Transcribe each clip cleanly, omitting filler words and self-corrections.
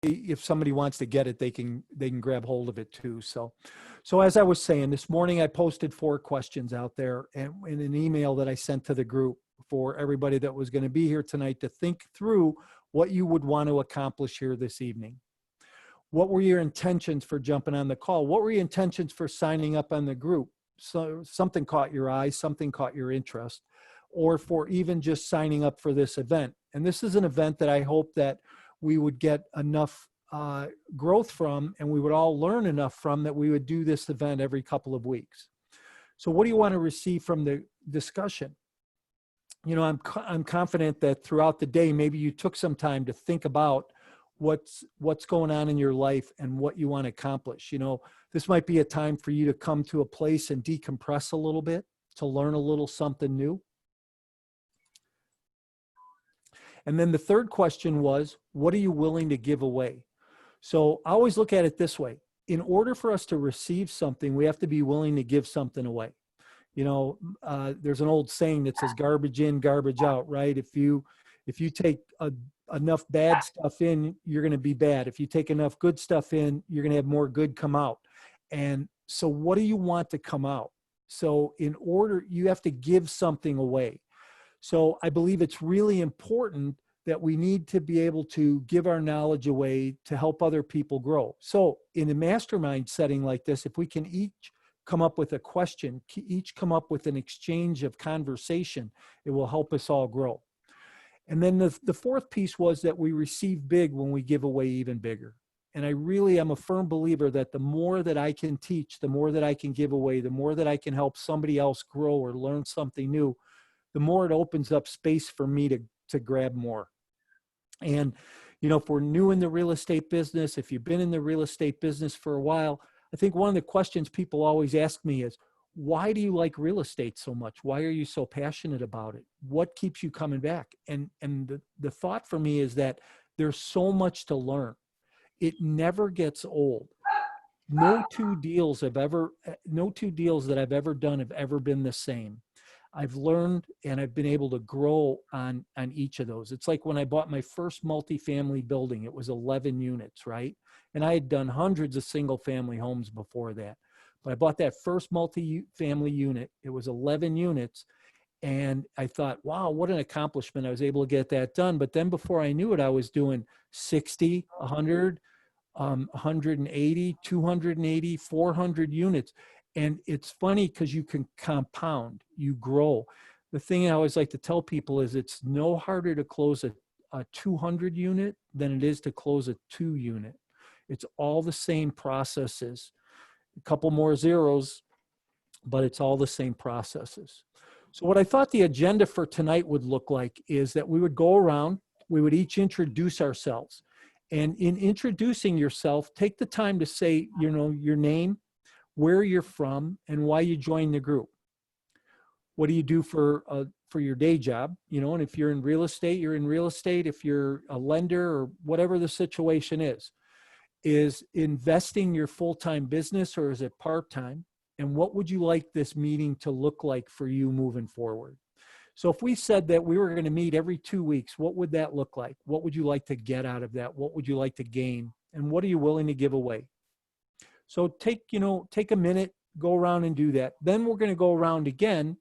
if somebody wants to get it, they can grab hold of it too. So as I was saying, this morning I posted 4 questions out there and in an email that I sent to the group for everybody that was going to be here tonight to think through what you would want to accomplish here this evening. What were your intentions for jumping on the call? What were your intentions for signing up on the group? So something caught your eye, something caught your interest, or for even just signing up for this event. And this is an event that I hope that we would get enough growth from, and we would all learn enough from, that we would do this event every couple of weeks. So what do you want to receive from the discussion? You know, I'm confident that throughout the day, maybe you took some time to think about what's going on in your life and what you want to accomplish. You know, this might be a time for you to come to a place and decompress a little bit, to learn a little something new. And then the third question was, what are you willing to give away? So I always look at it this way. In order for us to receive something, we have to be willing to give something away. You know, there's an old saying that says garbage in, garbage out, right? If you take enough bad stuff in, you're going to be bad. If you take enough good stuff in, you're going to have more good come out. And so what do you want to come out? So in order, you have to give something away. So I believe it's really important that we need to be able to give our knowledge away to help other people grow. So in a mastermind setting like this, if we can each come up with a question, each come up with an exchange of conversation, it will help us all grow. And then the fourth piece was that we receive big when we give away even bigger. And I really am a firm believer that the more that I can teach, the more that I can give away, the more that I can help somebody else grow or learn something new, the more it opens up space for me to grab more. And, you know, if we're new in the real estate business, if you've been in the real estate business for a while, I think one of the questions people always ask me is, why do you like real estate so much? Why are you so passionate about it? What keeps you coming back? And the thought for me is that there's so much to learn. It never gets old. No two deals that I've ever done have ever been the same. I've learned and I've been able to grow on each of those. It's like when I bought my first multifamily building, it was 11 units, right? And I had done hundreds of single family homes before that. But I bought that first multifamily unit. It was 11 units. And I thought, wow, what an accomplishment. I was able to get that done. But then before I knew it, I was doing 60, 100, 180, 280, 400 units. And it's funny because you can compound, you grow. The thing I always like to tell people is it's no harder to close a 200 unit than it is to close a 2 unit. It's all the same processes, a couple more zeros, but it's all the same processes. So what I thought the agenda for tonight would look like is that we would go around, we would each introduce ourselves. And in introducing yourself, take the time to say, you know, your name, where you're from, and why you joined the group. What do you do for your day job? You know, and if you're in real estate, you're in real estate. If you're a lender or whatever the situation is investing your full-time business or is it part-time? And what would you like this meeting to look like for you moving forward? So if we said that we were going to meet every 2 weeks, what would that look like? What would you like to get out of that? What would you like to gain? And what are you willing to give away? So take a minute, go around and do that. Then we're going to go around again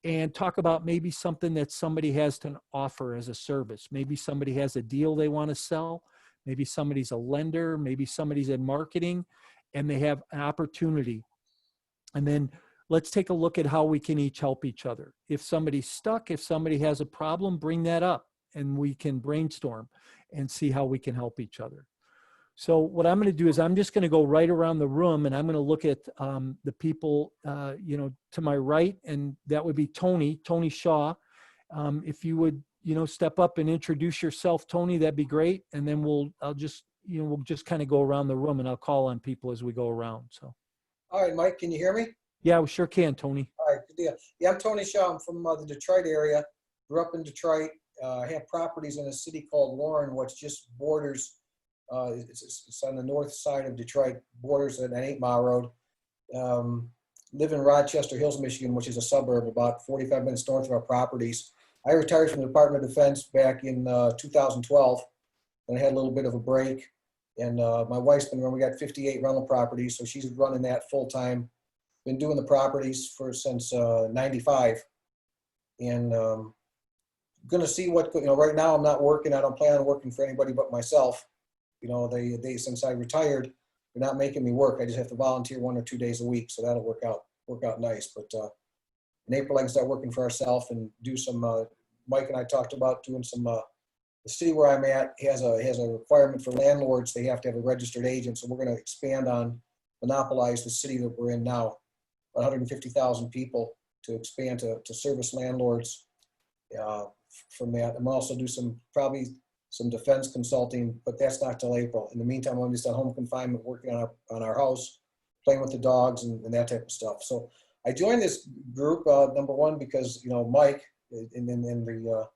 and talk about maybe something that somebody has to offer as a service. Maybe somebody has a deal they want to sell. Maybe somebody's a lender. Maybe somebody's in marketing and they have an opportunity. And then let's take a look at how we can each help each other. If somebody's stuck, if somebody has a problem, bring that up and we can brainstorm and see how we can help each other. So what I'm going to do is I'm just going to go right around the room and I'm going to look at the people, to my right, and that would be Tony Shaw. If you would, step up and introduce yourself, Tony, that'd be great. And then we'll just kind of go around the room and I'll call on people as we go around. So. All right, Mike, can you hear me? Yeah, we sure can, Tony. All right, good deal. Yeah, I'm Tony Shaw. I'm from the Detroit area. Grew up in Detroit. I have properties in a city called Warren, which just borders. It's on the north side of Detroit, borders an 8-mile road. Live in Rochester Hills, Michigan, which is a suburb about 45 minutes north of our properties. I retired from the Department of Defense back in 2012, and I had a little bit of a break. And my wife's we got 58 rental properties, so she's running that full time. Been doing the properties since 95. And going to see what, right now I'm not working. I don't plan on working for anybody but myself. They since I retired, they're not making me work. I just have to volunteer 1 or 2 days a week. So that'll work out nice. But in April, I can start working for ourselves and do some, Mike and I talked about doing some, the city where I'm at has a requirement for landlords. They have to have a registered agent. So we're going to expand on, monopolize the city that we're in now, 150,000 people, to expand to service landlords from that. I'm also do probably some defense consulting, but that's not till April. In the meantime, I'm just on home confinement, working on our house, playing with the dogs and that type of stuff. So I joined this group, number one, because, Mike and the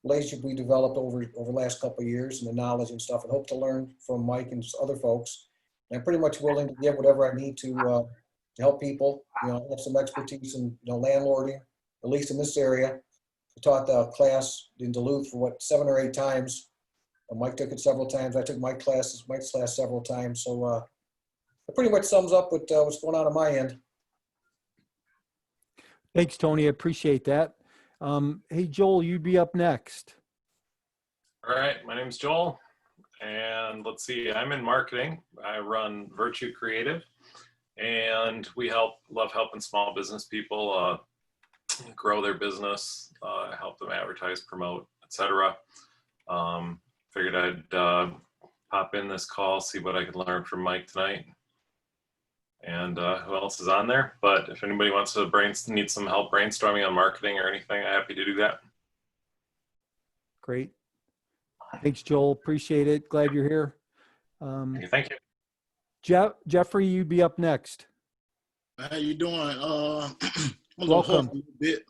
relationship we developed over the last couple of years and the knowledge and stuff, and hope to learn from Mike and other folks. And I'm pretty much willing to give whatever I need to help people. I have some expertise in, landlording, at least in this area. I taught the class in Duluth for 7 or 8 times. Mike took it several times. I took Mike's class several times. So it pretty much sums up what's going on my end. Thanks, Tony. I appreciate that. Hey, Joel, you'd be up next. All right. My name's Joel. And let's see, I'm in marketing. I run Virtue Creative. And we love helping small business people grow their business, help them advertise, promote, etc. Figured I'd pop in this call, see what I could learn from Mike tonight. And who else is on there? But if anybody wants to need some help brainstorming on marketing or anything, I'm happy to do that. Great. Thanks, Joel. Appreciate it. Glad you're here. Thank you. Jeffrey, you'd be up next. How you doing? I'm Welcome. a bit.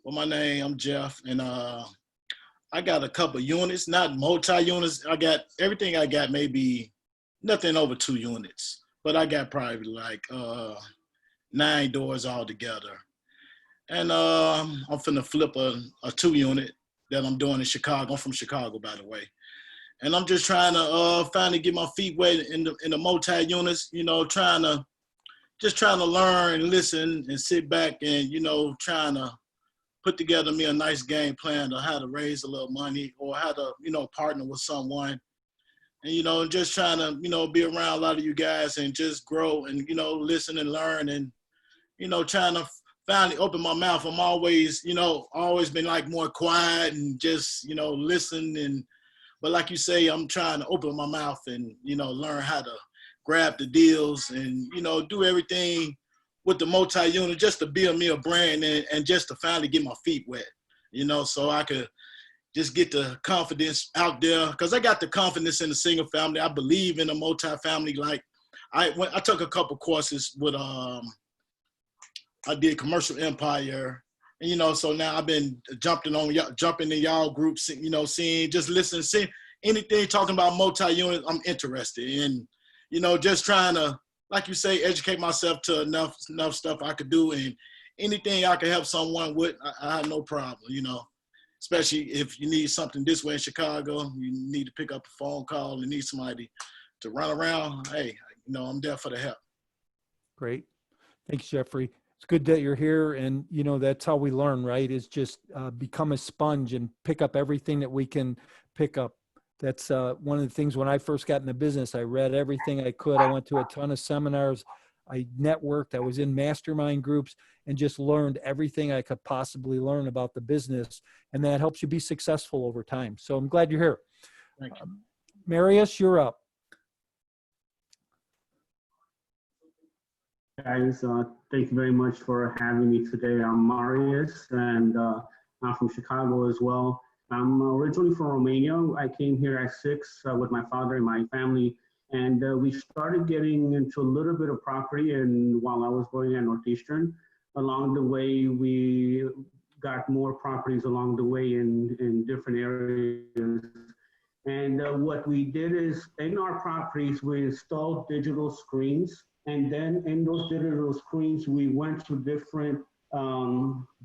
Well, I'm Jeff, and I got a couple units, not multi-units. Everything I got maybe nothing over 2 units, but I got probably like 9 doors altogether. And I'm finna flip a 2 unit that I'm doing in Chicago. I'm from Chicago, by the way. And I'm just trying to finally get my feet wet in the multi-units, trying to learn and listen and sit back and, trying to put together me a nice game plan of how to raise a little money or how to, partner with someone. And, just trying to, be around a lot of you guys and just grow and, listen and learn and, trying to finally open my mouth. I'm always been like more quiet and just, listen. But like you say, I'm trying to open my mouth and, learn how to grab the deals and, do everything with the multi-unit just to build me a brand and just to finally get my feet wet, so I could just get the confidence out there. Because I got the confidence in the single family. I believe in the multi-family. Like I took a couple courses with, I did Commercial Empire. And, so now I've been jumping in y'all groups, seeing, just listening, seeing anything talking about multi-unit, I'm interested in, just trying to, like you say, educate myself to enough stuff I could do, and anything I can help someone with, I have no problem, especially if you need something this way in Chicago, you need to pick up a phone call and need somebody to run around. Hey, I'm there for the help. Great. Thanks, Jeffrey. It's good that you're here, and that's how we learn, right? Is just become a sponge and pick up everything that we can pick up. That's one of the things when I first got in the business. I read everything I could. I went to a ton of seminars. I networked. I was in mastermind groups and just learned everything I could possibly learn about the business, and that helps you be successful over time. So I'm glad you're here. Thank you. Marius, you're up. Guys, thank you very much for having me today. I'm Marius, and I'm from Chicago as well. I'm originally from Romania. I came here at 6 with my father and my family, and we started getting into a little bit of property. And while I was going at Northeastern, along the way, we got more properties along the way in different areas. And what we did is, in our properties, we installed digital screens. And then in those digital screens, we went to different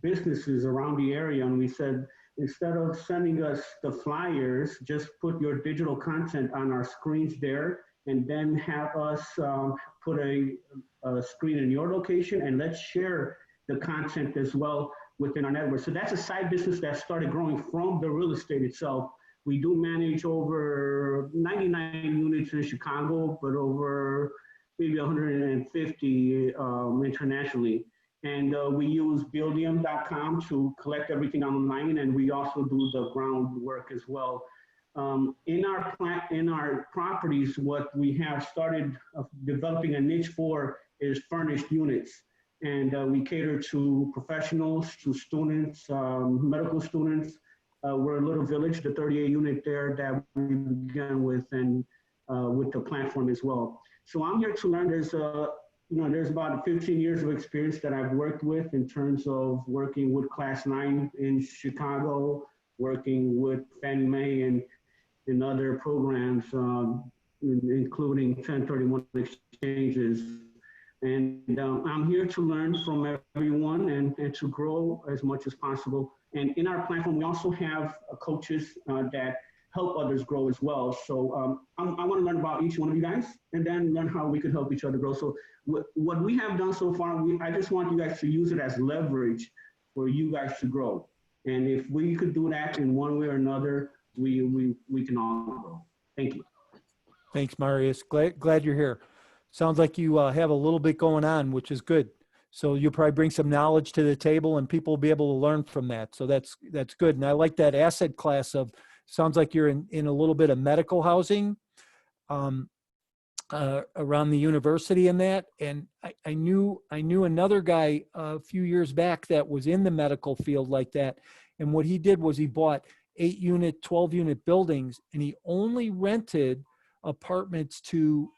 businesses around the area, and we said, instead of sending us the flyers, just put your digital content on our screens there, and then have us put a screen in your location, and let's share the content as well within our network. So that's a side business that started growing from the real estate itself. We do manage over 99 units in Chicago, but over maybe 150 internationally. And we use buildium.com to collect everything online, and we also do the groundwork as well. In our properties, what we have started developing a niche for is furnished units. And we cater to professionals, to students, medical students. We're a little village, the 38 unit there that we began with, and with the platform as well. So I'm here to learn. There's about 15 years of experience that I've worked with in terms of working with Class 9 in Chicago, working with Fannie Mae and in other programs, including 1031 exchanges. And I'm here to learn from everyone and to grow as much as possible. And in our platform, we also have coaches that help others grow as well. So I want to learn about each one of you guys and then learn how we could help each other grow. So what we have done so far, I just want you guys to use it as leverage for you guys to grow. And if we could do that in one way or another, we can all grow. Thank you. Thanks, Marius. Glad you're here. Sounds like you have a little bit going on, which is good. So you'll probably bring some knowledge to the table and people will be able to learn from that. So that's good. And I like that asset class of, sounds like you're in a little bit of medical housing around the university and that. And I knew another guy a few years back that was in the medical field like that. And what he did was he bought 8-unit, 12-unit buildings, and he only rented apartments to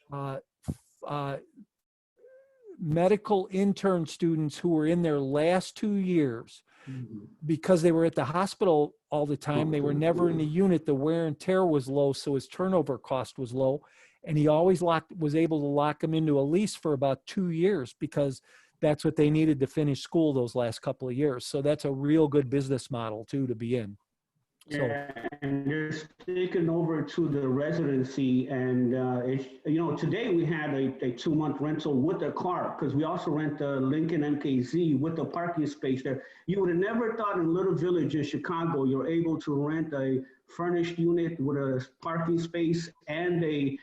medical intern students who were in their last 2 years. Because they were at the hospital all the time. They were never in a unit. The wear and tear was low, so his turnover cost was low. And he always was able to lock them into a lease for about 2 years because that's what they needed to finish school those last couple of years. So that's a real good business model too to be in. So, yeah, and they're taken over to the residency, and today we had a 2-month rental with a car, because we also rent the Lincoln MKZ with the parking space there. You would have never thought in Little Village in Chicago, you're able to rent a furnished unit with a parking space and a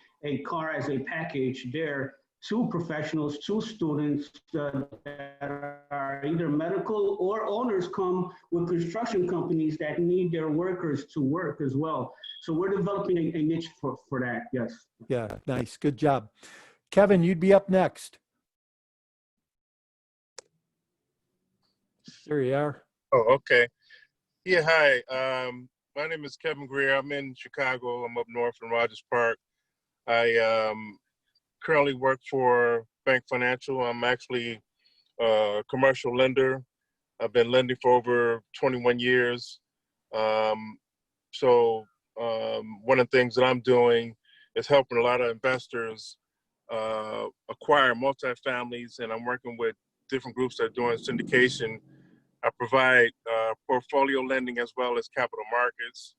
car as a package there to professionals, to students that are either medical or owners come with construction companies that need their workers to work as well. So we're developing a niche for that, yes. yeah, nice. Good job. Kevin, you'd be up next. There you are. Oh, okay. Yeah, hi. My name is Kevin Greer. I'm in Chicago. I'm up north in Rogers Park. I currently work for Bank Financial. I'm actually a commercial lender. I've been lending for over 21 years. One of the things that I'm doing is helping a lot of investors acquire multifamilies, and I'm working with different groups that are doing syndication. I provide portfolio lending as well as capital markets.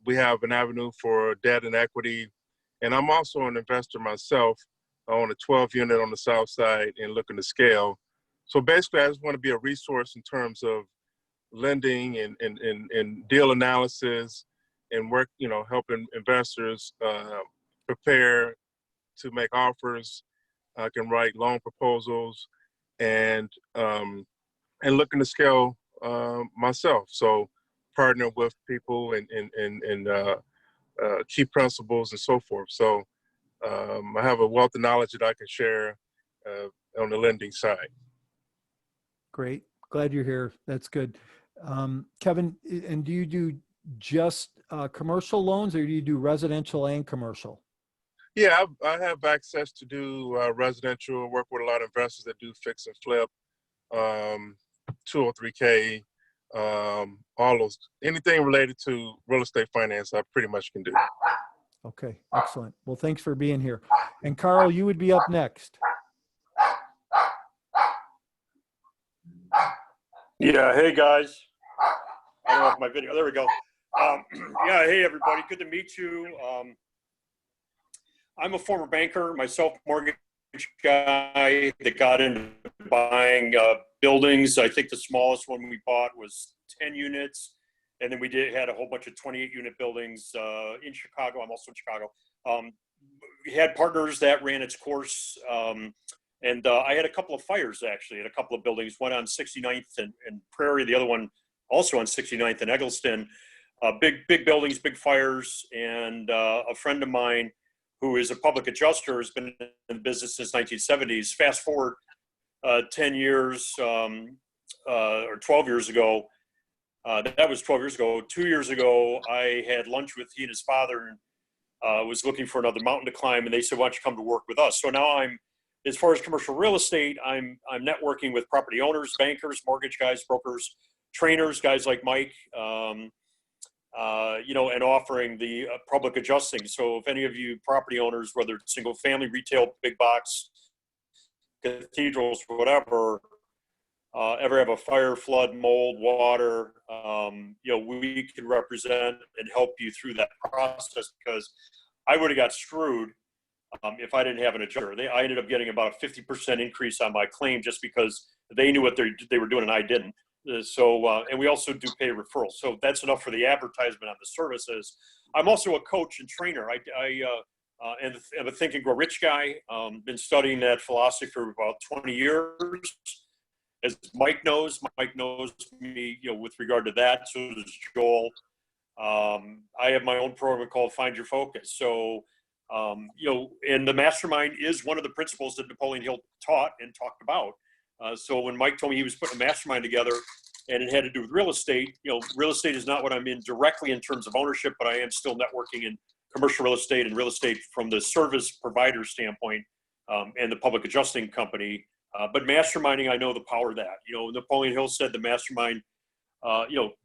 We have an avenue for debt and equity. And I'm also an investor myself. I own a 12-unit on the south side and looking to scale. So basically, I just want to be a resource in terms of lending and deal analysis and work, helping investors prepare to make offers. I can write loan proposals and looking to scale myself. So partner with people and key principles and so forth. So I have a wealth of knowledge that I can share on the lending side. Great. Glad you're here. That's good. Kevin, and do you do just commercial loans, or do you do residential and commercial? Yeah, I have access to do residential, work with a lot of investors that do fix and flip, 203K, all those, anything related to real estate finance, I pretty much can do. Okay, excellent. Well, thanks for being here. And Carl, you would be up next. Yeah, hey guys. I don't know if my video, there we go. Yeah, hey everybody, good to meet you. I'm a former banker myself, mortgage guy that got into buying buildings. I think the smallest one we bought was 10 units. And then we had a whole bunch of 28 unit buildings in Chicago. I'm also in Chicago. We had partners that ran its course. And I had a couple of fires actually at a couple of buildings, one on 69th and Prairie, the other one also on 69th and Eggleston. Big buildings, big fires. And a friend of mine who is a public adjuster has been in business since 1970s. Fast forward 10 years or 12 years ago. That was 12 years ago. 2 years ago, I had lunch with he and his father and was looking for another mountain to climb. And they said, why don't you come to work with us? So now as far as commercial real estate, I'm networking with property owners, bankers, mortgage guys, brokers, trainers, guys like Mike, and offering the public adjusting. So if any of you property owners, whether it's single family, retail, big box, cathedrals, whatever, ever have a fire, flood, mold, water, we can represent and help you through that process, because I would have got screwed if I didn't have an adjuster. I ended up getting about a 50% increase on my claim just because they knew what they were doing and I didn't. And we also do pay referrals. So that's enough for the advertisement on the services. I'm also a coach and trainer. And I'm a Think and Grow Rich guy. Been studying that philosophy for about 20 years. As Mike knows me, with regard to that. So does Joel. I have my own program called Find Your Focus. So, and the mastermind is one of the principles that Napoleon Hill taught and talked about. So when Mike told me he was putting a mastermind together and it had to do with real estate, real estate is not what I'm in directly in terms of ownership, but I am still networking in commercial real estate and real estate from the service provider standpoint and the public adjusting company. But masterminding, I know the power of that. Napoleon Hill said the mastermind,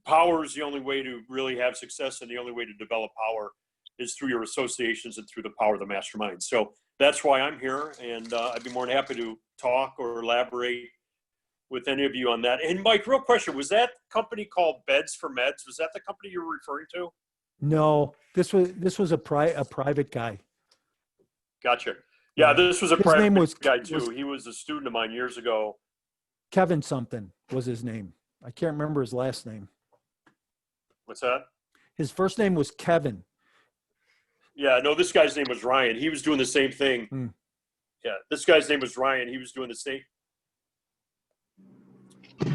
power is the only way to really have success, and the only way to develop power is through your associations and through the power of the mastermind. So that's why I'm here, and I'd be more than happy to talk or elaborate with any of you on that. And Mike, real question, was that company called Beds for Meds? Was that the company you were referring to? No, this was a private guy. Gotcha. Yeah, this was a private guy too. He was a student of mine years ago. Kevin something was his name. I can't remember his last name. What's that? His first name was Kevin. Yeah, no, this guy's name was Ryan. He was doing the same thing. Yeah, this guy's name was Ryan. He was doing the same.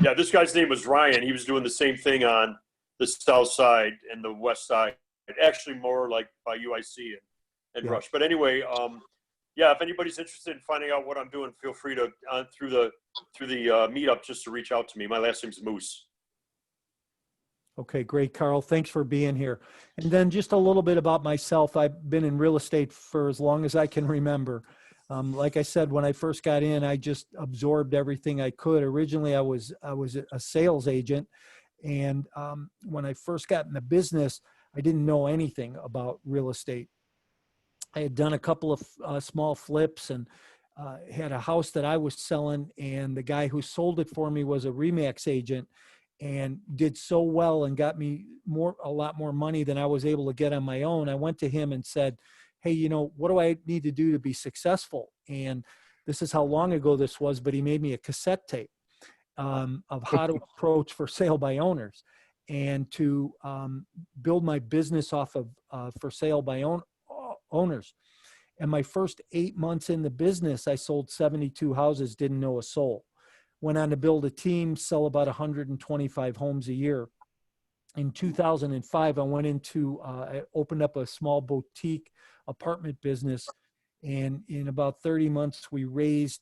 Yeah, this guy's name was Ryan. He was doing the same thing on the south side and the west side. Actually, more like by UIC and Rush. But anyway, yeah, if anybody's interested in finding out what I'm doing, feel free to through the meetup just to reach out to me. My last name's Moose. Okay, great, Carl. Thanks for being here. And then just a little bit about myself. I've been in real estate for as long as I can remember. Like I said, when I first got in, I just absorbed everything I could. Originally, I was a sales agent. And when I first got in the business, I didn't know anything about real estate. I had done a couple of small flips and had a house that I was selling. And the guy who sold it for me was a Remax agent and did so well and got me a lot more money than I was able to get on my own. I went to him and said, hey, what do I need to do to be successful? And this is how long ago this was, but he made me a cassette tape of how to approach for sale by owners and to build my business off of for sale by owners. And my first 8 months in the business, I sold 72 houses, didn't know a soul. Went on to build a team, sell about 125 homes a year. In 2005, I went I opened up a small boutique apartment business. And in about 30 months, we raised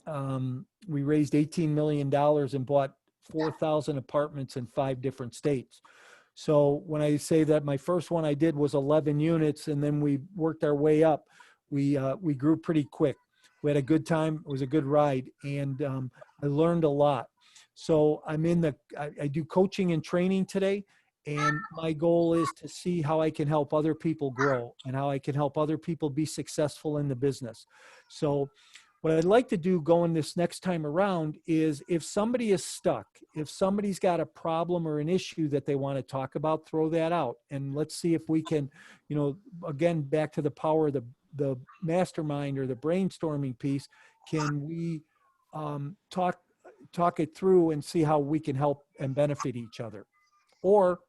$18 million and bought 4,000 apartments in 5 different states. So when I say that my first one I did was 11 units, and then we worked our way up, we grew pretty quick. We had a good time. It was a good ride, and I learned a lot. So I do coaching and training today, and my goal is to see how I can help other people grow and how I can help other people be successful in the business. So what I'd like to do going this next time around is if somebody is stuck, if somebody's got a problem or an issue that they want to talk about, throw that out. And let's see if we can, again, back to the power of the mastermind or the brainstorming piece, can we talk it through and see how we can help and benefit each other? Or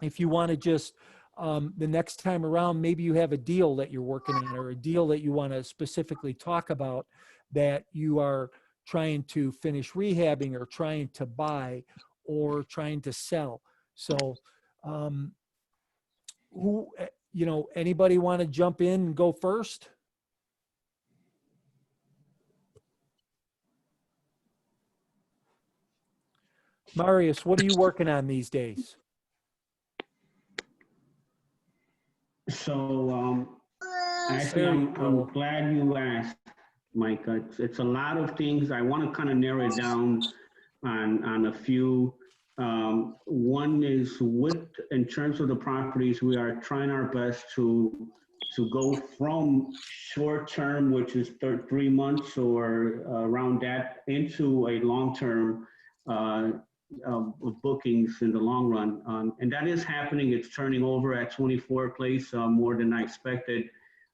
if you want to just the next time around, maybe you have a deal that you're working on or a deal that you want to specifically talk about that you are trying to finish rehabbing or trying to buy or trying to sell. So anybody want to jump in and go first? Marius, what are you working on these days? So actually, I'm glad you asked, Mike. It's a lot of things. I want to kind of narrow it down on a few. One is in terms of the properties, we are trying our best to go from short term, which is 3 months or around that, into a long term bookings in the long run. And that is happening. It's turning over at 24 Place more than I expected.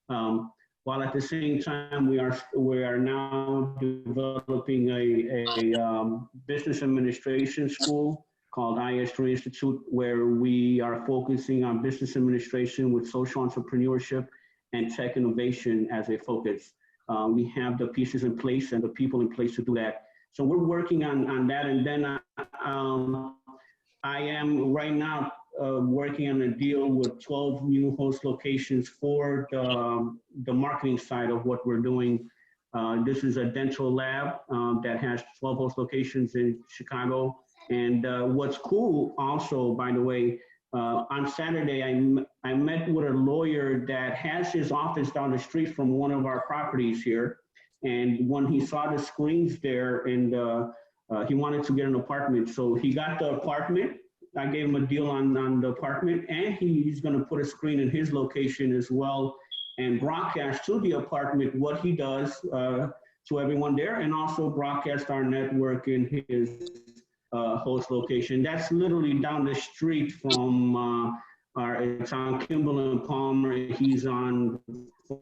While at the same time, we are now developing a business administration school called IS3 Institute, where we are focusing on business administration with social entrepreneurship and tech innovation as a focus. We have the pieces in place and the people in place to do that. So we're working on that. And then I am right now working on a deal with 12 new host locations for the marketing side of what we're doing. This is a dental lab that has 12 host locations in Chicago. And what's cool also, by the way, on Saturday, I met with a lawyer that has his office down the street from one of our properties here. And when he saw the screens there, and he wanted to get an apartment. So he got the apartment. I gave him a deal on the apartment, and he's going to put a screen in his location as well and broadcast to the apartment what he does to everyone there, and also broadcast our network in his host location. That's literally down the street from it's on Kimball and Palmer. He's on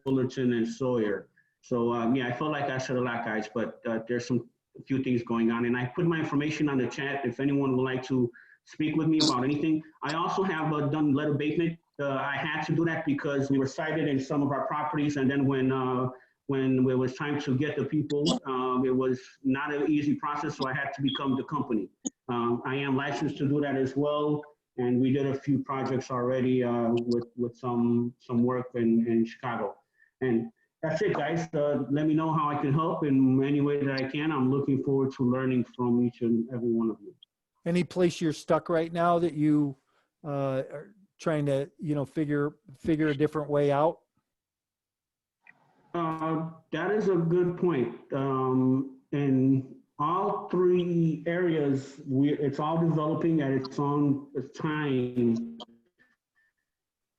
Fullerton and Sawyer. So yeah, I felt like I said a lot, guys, but there's a few things going on. And I put my information on the chat if anyone would like to speak with me about anything. I also have done lead abatement. I had to do that because we were cited in some of our properties. And then when it was time to get the people, it was not an easy process, so I had to become the company. I am licensed to do that as well. And we did a few projects already with some work in Chicago. And that's it, guys. Let me know how I can help in any way that I can. I'm looking forward to learning from each and every one of you. Any place you're stuck right now that you are trying to, figure a different way out? That is a good point. In all three areas, it's all developing at its own time.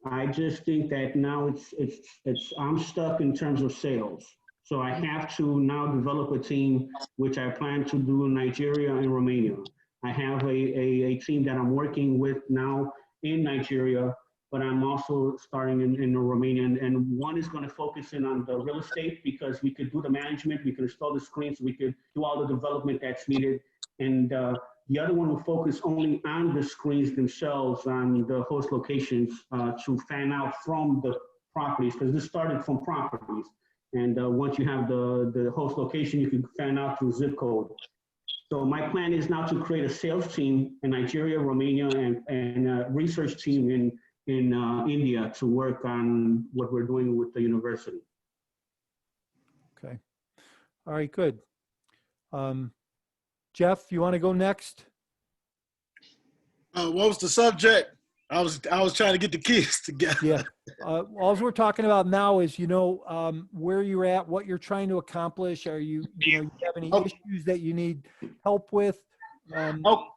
I just think that now I'm stuck in terms of sales. So I have to now develop a team, which I plan to do in Nigeria and Romania. I have a team that I'm working with now in Nigeria, but I'm also starting in Romania. And one is going to focus in on the real estate, because we could do the management, we could install the screens, we could do all the development that's needed. And the other one will focus only on the screens themselves, on the host locations, to fan out from the properties, because this started from properties. And once you have the host location, you can fan out through zip code. So my plan is now to create a sales team in Nigeria, Romania, and a research team in India to work on what we're doing with the university. Okay. All right, good. Jeff, you want to go next? What was the subject? I was trying to get the kids together. Yeah. All we're talking about now is, where you're at, what you're trying to accomplish. Are you have any issues that you need help with?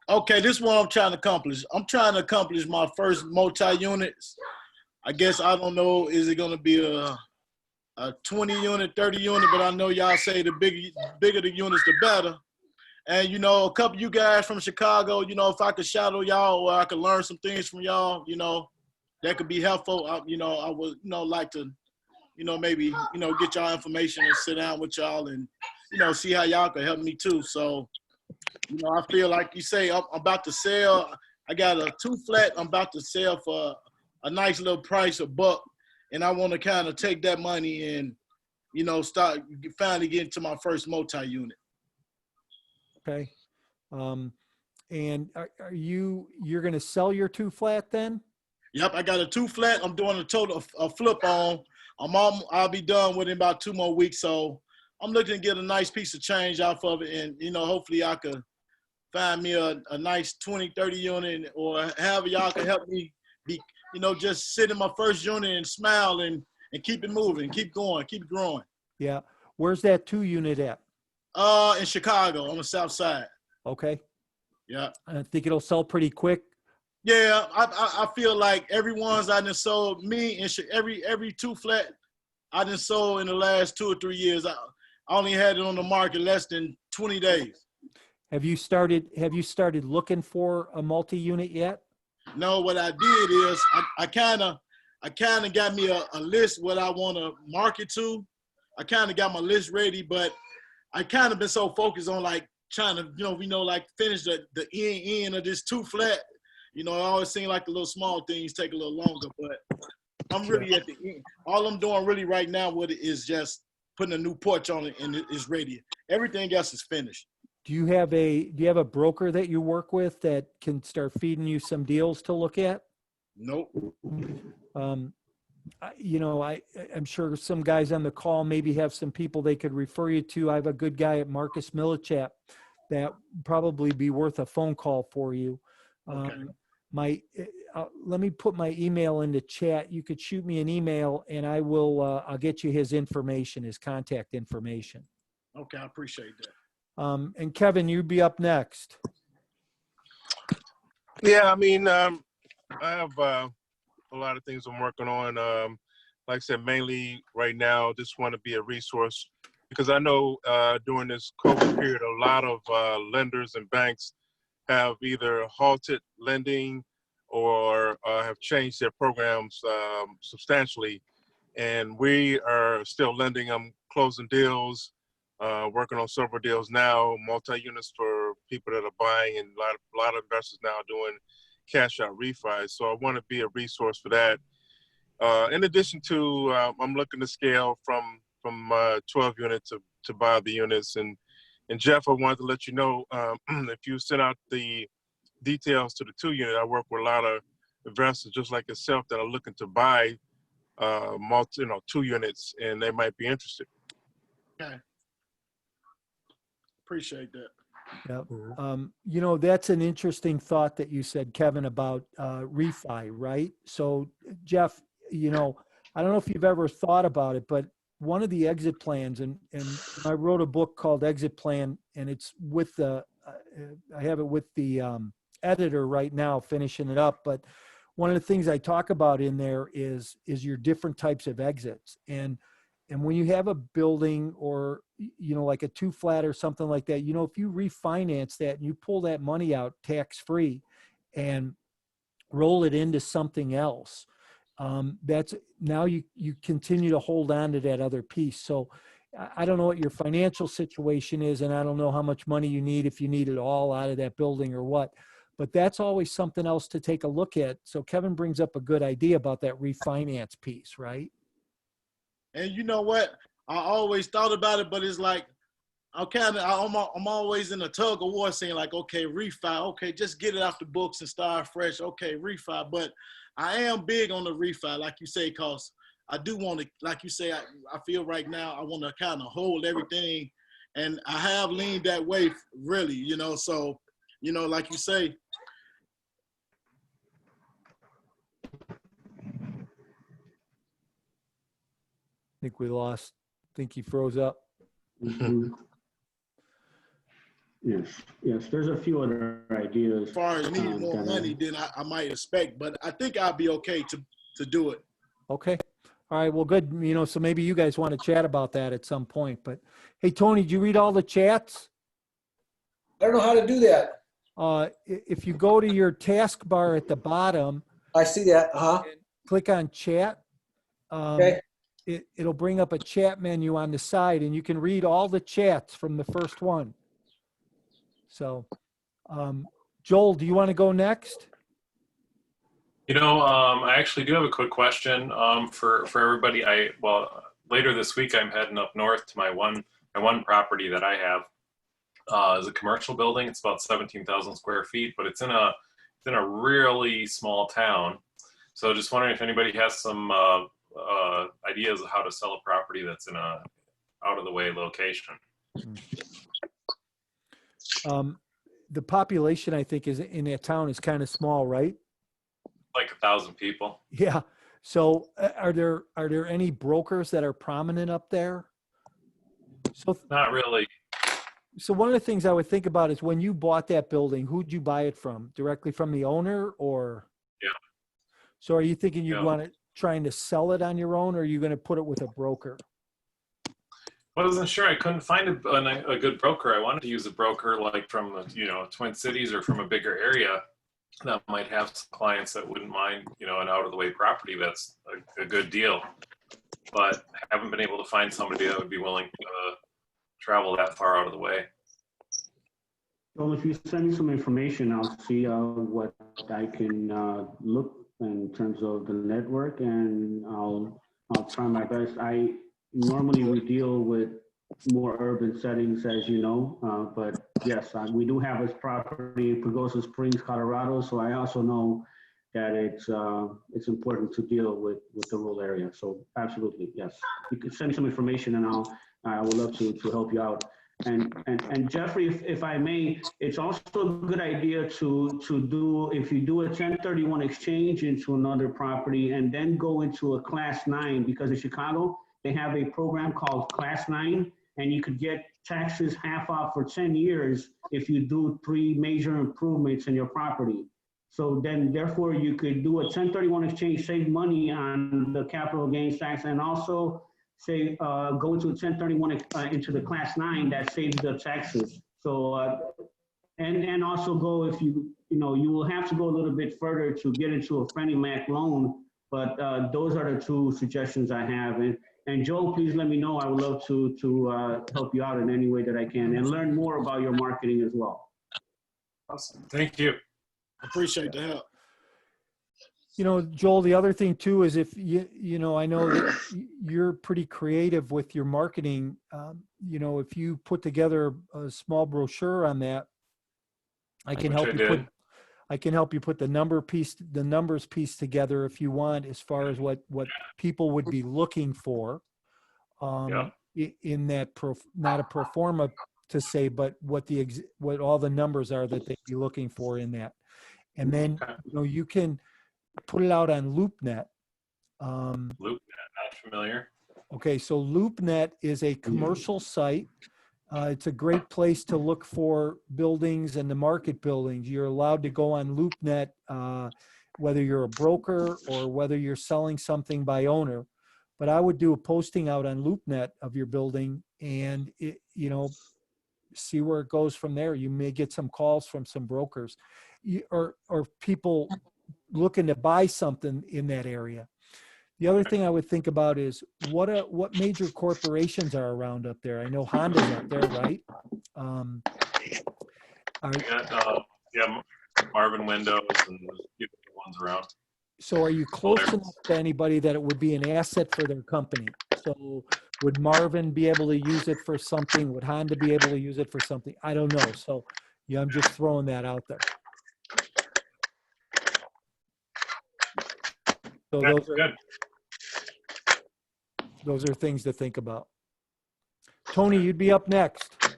Okay, this is what I'm trying to accomplish. I'm trying to accomplish my first multi-units. I guess, I don't know, is it going to be a 20 unit, 30 unit, but I know y'all say the bigger the units, the better. And, a couple of you guys from Chicago, if I could shadow y'all or I could learn some things from y'all, that could be helpful. I would, like to, maybe, get y'all information and sit down with y'all and, see how y'all can help me too. So, I feel like you say I'm about to sell. I got a 2-flat I'm about to sell for a nice little price, $1. And I want to kind of take that money and, start finally getting to my first multi-unit. Okay. And you're going to sell your 2-flat then? Yep, I got a 2-flat. I'm doing a flip on. I'll be done within about 2 more weeks. So I'm looking to get a nice piece of change off of it. And, hopefully I could find me a nice 20, 30 unit, or however y'all can help me be, just sit in my first unit and smile and keep it moving, keep going, keep growing. Yeah. Where's that 2-unit at? In Chicago on the south side. Okay. Yeah. I think it'll sell pretty quick. Yeah, I feel like everyone's I done sold me and every 2-flat I done sold in the last 2 or 3 years. I only had it on the market less than 20 days. Have you started looking for a multi-unit yet? No, what I did is I kind of got me a list what I want to market to. I kind of got my list ready, but I kind of been so focused on like trying to like finish the end of this 2-flat. It always seems like the little small things take a little longer, but I'm really at the end. All I'm doing really right now with it is just putting a new porch on it and it's ready. Everything else is finished. Do you have a broker that you work with that can start feeding you some deals to look at? Nope. I'm sure some guys on the call maybe have some people they could refer you to. I have a good guy at Marcus Millichap that probably be worth a phone call for you. Okay. Let me put my email into chat. You could shoot me an email and I'll get you his information, his contact information. Okay, I appreciate that. And Kevin, you'd be up next. Yeah, I mean, I have a lot of things I'm working on. Like I said, mainly right now, just want to be a resource because I know during this COVID period, a lot of lenders and banks have either halted lending or have changed their programs substantially. And we are still lending. I'm closing deals, working on several deals now, multi-units for people that are buying, and a lot of investors now doing cash out refis. So I want to be a resource for that. In addition to, I'm looking to scale from 12 units to buy the units. And Jeff, I wanted to let you know, if you send out the details to the 2-unit, I work with a lot of investors just like yourself that are looking to buy 2 units, and they might be interested. Okay. Appreciate that. Yeah. That's an interesting thought that you said, Kevin, about refi, right? So Jeff, I don't know if you've ever thought about it, but one of the exit plans, and I wrote a book called Exit Plan, and it's with I have it with the editor right now, finishing it up. But one of the things I talk about in there is your different types of exits. And when you have a building or, like a 2-flat or something like that, if you refinance that and you pull that money out tax-free and roll it into something else, that's now you continue to hold on to that other piece. So I don't know what your financial situation is, and I don't know how much money you need, if you need it all out of that building or what, but that's always something else to take a look at. So Kevin brings up a good idea about that refinance piece, right? And you know what? I always thought about it, but it's like, I'm always in a tug of war saying like, okay, refi, okay, just get it off the books and start fresh. Okay, refi. But I am big on the refi, like you say, cause I do want to, like you say, I feel right now, I want to kind of hold everything, and I have leaned that way really, so, like you say. I think think he froze up. Mhm. Yes. There's a few other ideas. As far as needing more money than I might expect, but I think I'll be okay to do it. Okay. All right. Well, good. So maybe you guys want to chat about that at some point. But hey, Tony, did you read all the chats? I don't know how to do that. If you go to your taskbar at the bottom, I see that. click on chat. Okay. it'll bring up a chat menu on the side, and you can read all the chats from the first one. So, Joel, do you want to go next? I actually do have a quick question for everybody. Later this week, I'm heading up north to my one property that I have. Is a commercial building. It's about 17,000 square feet, but it's in a really small town. So just wondering if anybody has some ideas of how to sell a property that's in a out of the way location. The population, I think, is in that town is kind of small, right? Like 1,000 people. Yeah. So are there any brokers that are prominent up there? So Not really. So one of the things I would think about is when you bought that building, who'd you buy it from? Directly from the owner, or? Yeah. So are you thinking you'd Yeah. want to trying to sell it on your own, or are you going to put it with a broker? I wasn't sure. I couldn't find a good broker. I wanted to use a broker like from the Twin Cities or from a bigger area that might have some clients that wouldn't mind an out of the way property that's a good deal. But I haven't been able to find somebody that would be willing to travel that far out of the way. Well, if you send me some information, I'll see what I can look in terms of the network, and I'll try my best. I normally we deal with more urban settings, as you know, but yes, we do have this property in Pagosa Springs, Colorado, so I also know that it's important to deal with the rural area. So absolutely, yes. You can send some information, and I would love to help you out. And Jeffrey, if I may, it's also a good idea to do, if you do a 1031 exchange into another property and then go into a Class 9, because in Chicago, they have a program called Class 9, and you could get taxes half off for 10 years if you do 3 major improvements in your property. So then, therefore, you could do a 1031 exchange, save money on the capital gains tax, and also say go into a 1031 into the Class 9 that saves the taxes. So and also go, if you will have to go a little bit further to get into a Freddie Mac loan, but those are the 2 suggestions I have. And Joel, please let me know. I would love to help you out in any way that I can and learn more about your marketing as well. Awesome. Thank you. Appreciate the help. Joel, the other thing too is if I know that you're pretty creative with your marketing. If you put together a small brochure on that, I can help you put the numbers piece together if you want, as far as what people would be looking for in that not a pro forma to say, but what all the numbers are that they'd be looking for in that. And then you can put it out on LoopNet. LoopNet, not familiar. Okay, so LoopNet is a commercial site. It's a great place to look for buildings and to market buildings. You're allowed to go on LoopNet, whether you're a broker or whether you're selling something by owner. But I would do a posting out on LoopNet of your building and see where it goes from there. You may get some calls from some brokers or people looking to buy something in that area. The other thing I would think about is what major corporations are around up there. I know Honda's up there, right? Marvin Windows and the ones around. So are you close enough to anybody that it would be an asset for their company? So would Marvin be able to use it for something? Would Honda be able to use it for something? I don't know. So I'm just throwing that out there. So those are things to think about. Tony, you'd be up next. I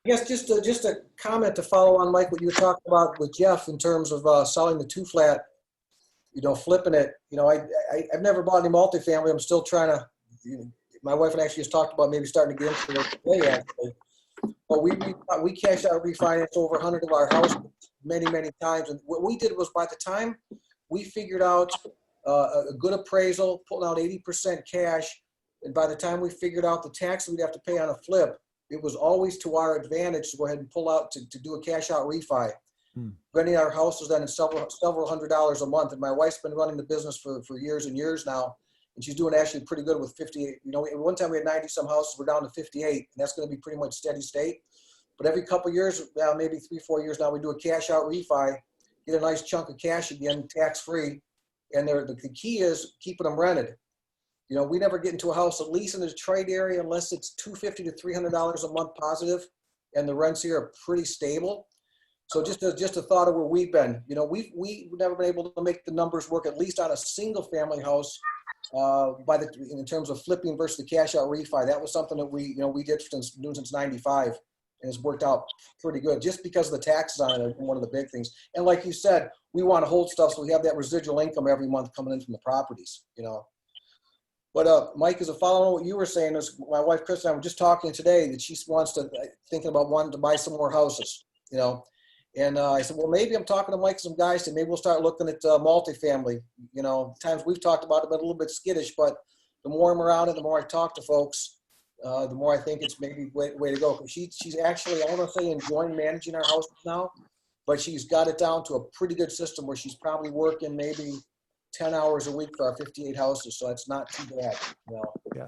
guess just a comment to follow on, Mike, what you were talking about with Jeff in terms of selling the 2-flat, flipping it. I've never bought any multifamily. I'm still trying to. My wife and I actually just talked about maybe starting to get into it today, actually. But we cashed out, refinanced over 100 of our houses many times, and what we did was, by the time we figured out a good appraisal, pulling out 80% cash, and by the time we figured out the tax we'd have to pay on a flip, it was always to our advantage to go ahead and pull out to do a cash out refi. Renting our houses then in several $100s a month. And my wife's been running the business for years and years now. and she's doing actually pretty good with 58. You know, at one time we had 90 some houses, we're down to 58, and that's going to be pretty much steady state. But every couple of years, now maybe 3-4 years now, we do a cash out refi, get a nice chunk of cash again, tax free, and the key is keeping them rented. You know, we never get into a house, at least in the Detroit area, unless it's $250 to $300 a month positive, and the rents here are pretty stable. So just a thought of where we've been. You know, we've never been able to make the numbers work, at least on a single family house, in terms of flipping versus the cash out refi. That was something that we did since 95, and it's worked out pretty good just because of the taxes on it. One of the big things. And like you said, we want to hold stuff so we have that residual income every month coming in from the properties, you know. But Mike, as a follow on what you were saying, is my wife Chris and I were just talking today that she wants to thinking about wanting to buy some more houses, you know. And I said, well, maybe I'm talking to Mike, some guys, and maybe we'll start looking at multifamily. You know, times we've talked about it, but a little bit skittish. But the more I'm around it, the more I talk to folks, the more I think it's maybe way to go. Because she's actually, I don't want to say enjoying managing our houses now, but she's got it down to a pretty good system where she's probably working maybe 10 hours a week for our 58 houses. So that's not too bad. You know? Yeah,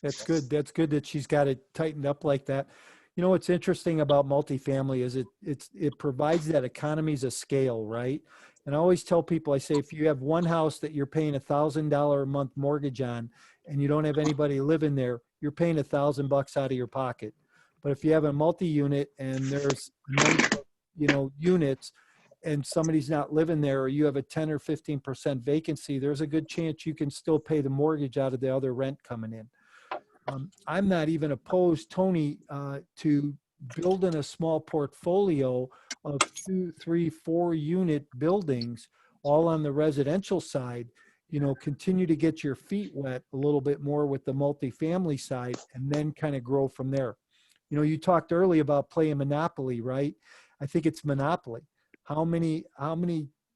that's good. That's good that she's got it tightened up like that. You know, what's interesting about multifamily is it provides that economies of scale, right? And I always tell people, I say, if you have one house that you're paying $1,000 a month mortgage on and you don't have anybody living there, you're paying $1,000 out of your pocket. But if you have a multi-unit and there's units and somebody's not living there, or you have a 10 or 15% vacancy, there's a good chance you can still pay the mortgage out of the other rent coming in. I'm not even opposed, Tony, to building a small portfolio of 2, 3, 4 unit buildings, all on the residential side. You know, continue to get your feet wet a little bit more with the multifamily side, and then kind of grow from there. You know, you talked earlier about playing Monopoly, right? I think it's Monopoly. How many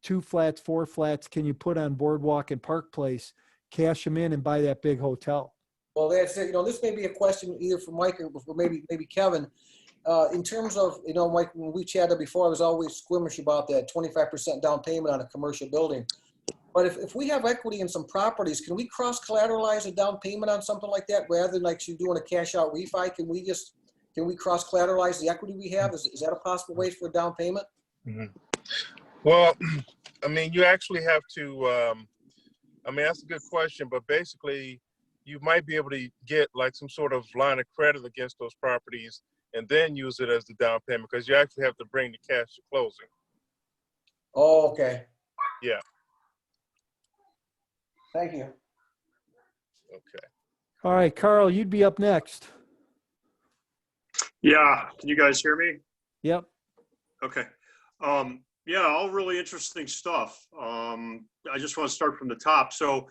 2 flats, 4 flats can you put on Boardwalk and Park Place, cash them in, and buy that big hotel? Well, that's it. You know, this may be a question either for Mike or for maybe Kevin. In terms of, you know, Mike, when we chatted before, I was always squeamish about that 25% down payment on a commercial building. But if we have equity in some properties, can we cross-collateralize a down payment on something like that rather than like you doing a cash-out refi? Can we cross-collateralize the equity we have? Is that a possible way for a down payment? Mm-hmm. Well, I mean, you actually have to, that's a good question, but basically, you might be able to get like some sort of line of credit against those properties and then use it as the down payment, because you actually have to bring the cash to closing. Oh, okay. Yeah. Thank you. Okay. All right, Carl, you'd be up next. Yeah, can you guys hear me? Yep. Okay. Yeah, all really interesting stuff. I just want to start from the top. So,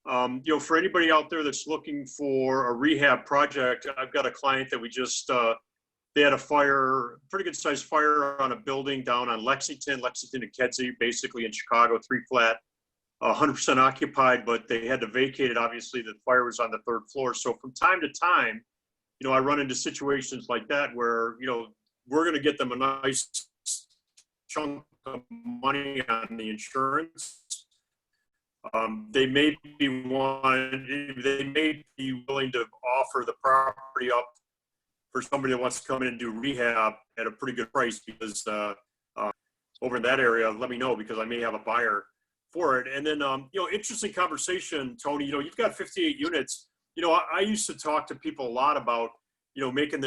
you know, for anybody out there that's looking for a rehab project, I've got a client that we just, they had a fire, pretty good sized fire on a building down on Lexington and Kedzie, basically in Chicago, 3 flat, 100% occupied, but they had to vacate it. Obviously, the fire was on the 3rd floor. So from time to time, you know, I run into situations like that where, you know, we're going to get them a nice chunk of money on the insurance. They may be willing to offer the property up for somebody that wants to come in and do rehab at a pretty good price, because over in that area, let me know, because I may have a buyer for it. And then, you know, interesting conversation, Tony. You know, you've got 58 units. You know, I used to talk to people a lot about, you know, making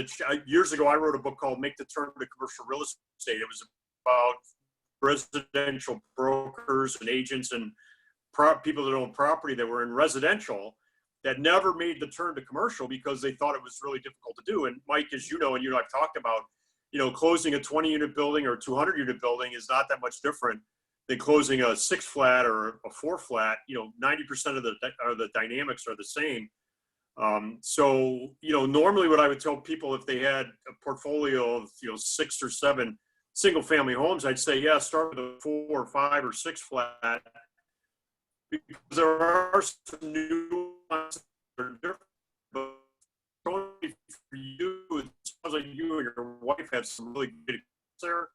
years ago, I wrote a book called Make the Turn to Commercial Real Estate. It was about residential brokers and agents and people that own property that were in residential that never made the turn to commercial because they thought it was really difficult to do. And Mike, as you know, and you and I've talked about, you know, closing a 20-unit building or a 200-unit building is not that much different than closing a 6 flat or a 4 flat. You know, 90% of the dynamics are the same. So, you know, normally what I would tell people, if they had a portfolio of, you know, 6 or 7 single family homes, I'd say, yeah, start with a 4 or 5 or 6 flat, because there are some new ones that are different. But for you, it sounds like you and your wife have some really good experience there.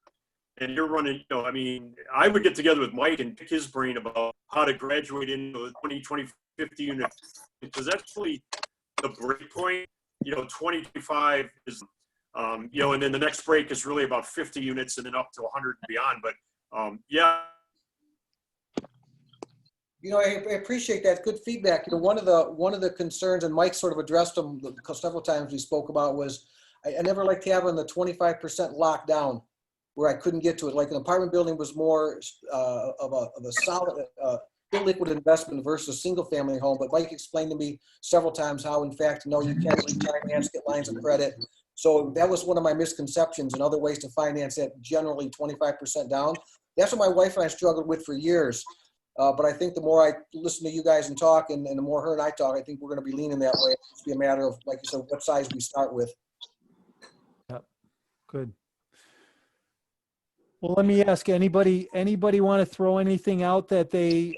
And you're running, you know, I mean, I would get together with Mike and pick his brain about how to graduate into 20, 25 50 units, because that's really the break point. 2025 is, and then the next break is really about 50 units and then up to 100 and beyond. But yeah. I appreciate that. Good feedback. One of the concerns, and Mike sort of addressed them several times we spoke about, was I never liked having the 25% lockdown where I couldn't get to it. Like an apartment building was more of a solid, illiquid investment versus single family home. But Mike explained to me several times how, in fact, no, you can refinance, get lines of credit. So that was one of my misconceptions, and other ways to finance it, generally 25% down. That's what my wife and I struggled with for years. But I think the more I listen to you guys and talk, and the more her and I talk, I think we're going to be leaning that way. It's be a matter of, like you said, what size we start with. Yep. Good. Well, let me ask, anybody want to throw anything out that they,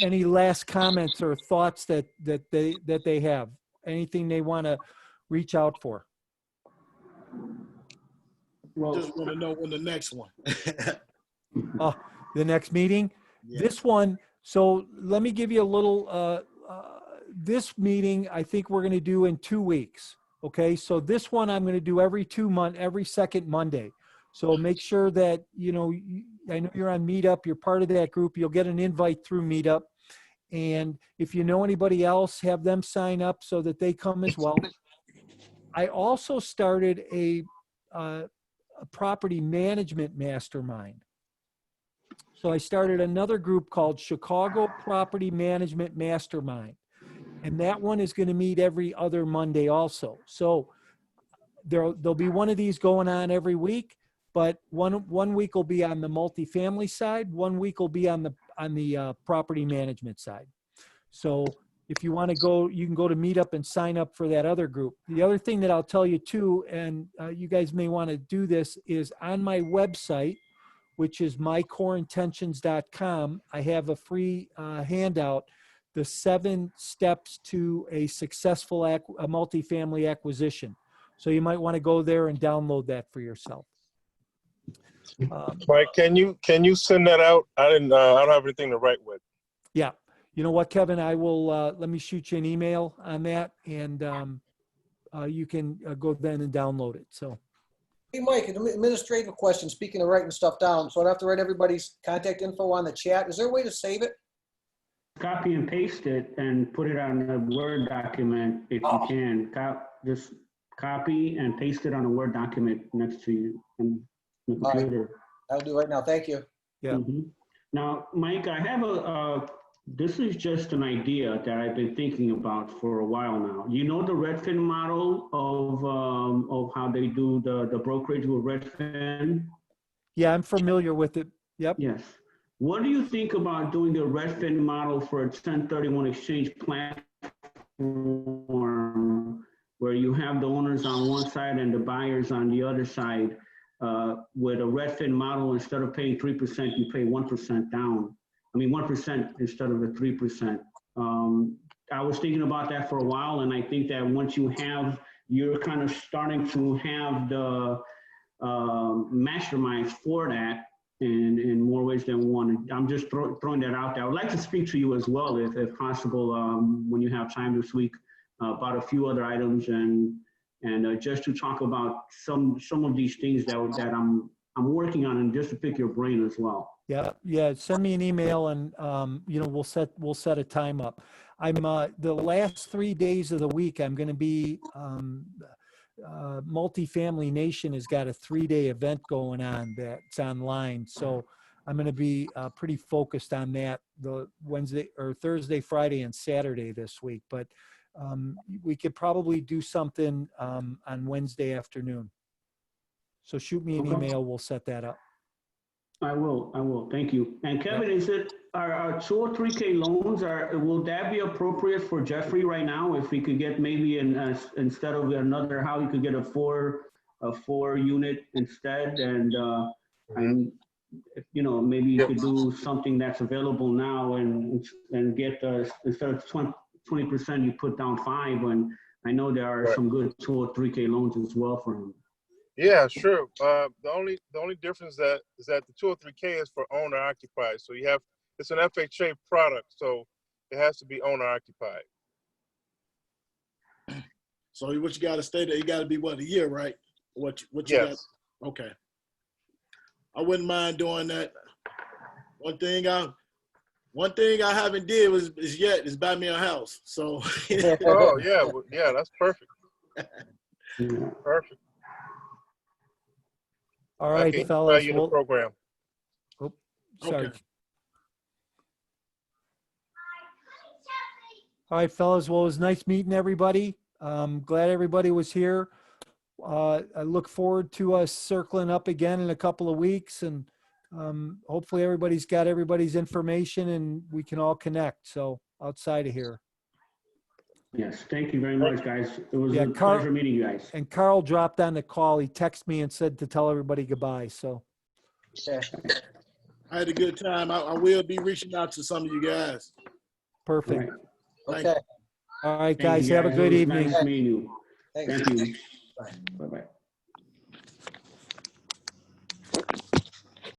any last comments or thoughts that they have? Anything they want to reach out for? Well, just want to know when the next one. The next meeting? Yeah. This one, so let me give you a little, this meeting, I think we're going to do in 2 weeks. Okay. So this one I'm going to do every second Monday. So make sure that, I know you're on Meetup, you're part of that group. You'll get an invite through Meetup. And if you know anybody else, have them sign up so that they come as well. I also started a property management mastermind. So I started another group called Chicago Property Management Mastermind. And that one is going to meet every other Monday also. So there'll be one of these going on every week, but one week will be on the multifamily side. 1 week will be on the property management side. So if you want to go, you can go to Meetup and sign up for that other group. The other thing that I'll tell you too, and you guys may want to do this, is on my website, which is mycoreintentions.com. I have a free handout, the 7 steps to a successful multifamily acquisition. So you might want to go there and download that for yourself. Mike, can you send that out? I don't have anything to write with. Yeah. You know what, Kevin, I will, let me shoot you an email on that, and you can go then and download it. So. Hey, Mike, an administrative question, speaking of writing stuff down. So I'd have to write everybody's contact info on the chat. Is there a way to save it? Copy and paste it and put it on a Word document if you can. Just copy and paste it on a Word document next to you on the computer. Right. I'll do it right now. Thank you. Yeah. Mm-hmm. Now, Mike, I have this is just an idea that I've been thinking about for a while now. You know the Redfin model of how they do the brokerage with Redfin? Yeah, I'm familiar with it. Yep. Yes. What do you think about doing the Redfin model for a 1031 exchange platform where you have the owners on one side and the buyers on the other side? With a Redfin model, instead of paying 3%, you pay 1% down. 1% instead of the 3%. I was thinking about that for a while, and I think that once you're kind of starting to have the masterminds for that in more ways than one. I'm just throwing that out there. I would like to speak to you as well, if possible, when you have time this week, about a few other items and just to talk about some of these things that I'm working on, and just to pick your brain as well. Yeah. Send me an email, and we'll set a time up. I'm the last 3 days of the week I'm going to be. Multifamily Nation has got a 3-day event going on that's online, so I'm going to be pretty focused on that the Wednesday or Thursday, Friday, and Saturday this week. But we could probably do something on Wednesday afternoon. So shoot me an email. We'll set that up. I will. Thank you. And Kevin, is it our 2 or 3K loans will that be appropriate for Jeffrey right now? If we could get maybe instead of another house, you could get a 4 unit instead, and maybe you could do something that's available now and get instead of 20%, you put down 5. And I know there are some good 2 or 3K loans as well for him. Yeah, sure. The only difference is that the 2 or 3K is for owner occupied. So it's an FHA product. So it has to be owner occupied. So what you got to stay there, you got to be what, a year, right? What you Yes. got? Okay. I wouldn't mind doing that. One thing I haven't did is buy me a house. So Oh yeah, well, yeah, that's perfect. Yeah. Perfect. All I right, can fellas. value the Well, program. sorry. Okay. All right, fellas. Well, it was nice meeting everybody. Glad everybody was here. I look forward to us circling up again in a couple of weeks, and hopefully everybody's got everybody's information and we can all connect. So outside of here. Yes, thank you very much, guys. It was Yeah, a Carl- pleasure meeting you guys. And Carl dropped on the call. He texted me and said to tell everybody goodbye. So Yeah. I had a good time. I will be reaching out to some of you guys. All perfect. right. Okay. All right, Thank you, guys. Have a good It was evening. Nice meeting you. Thanks. Thank you. Bye. Bye-bye.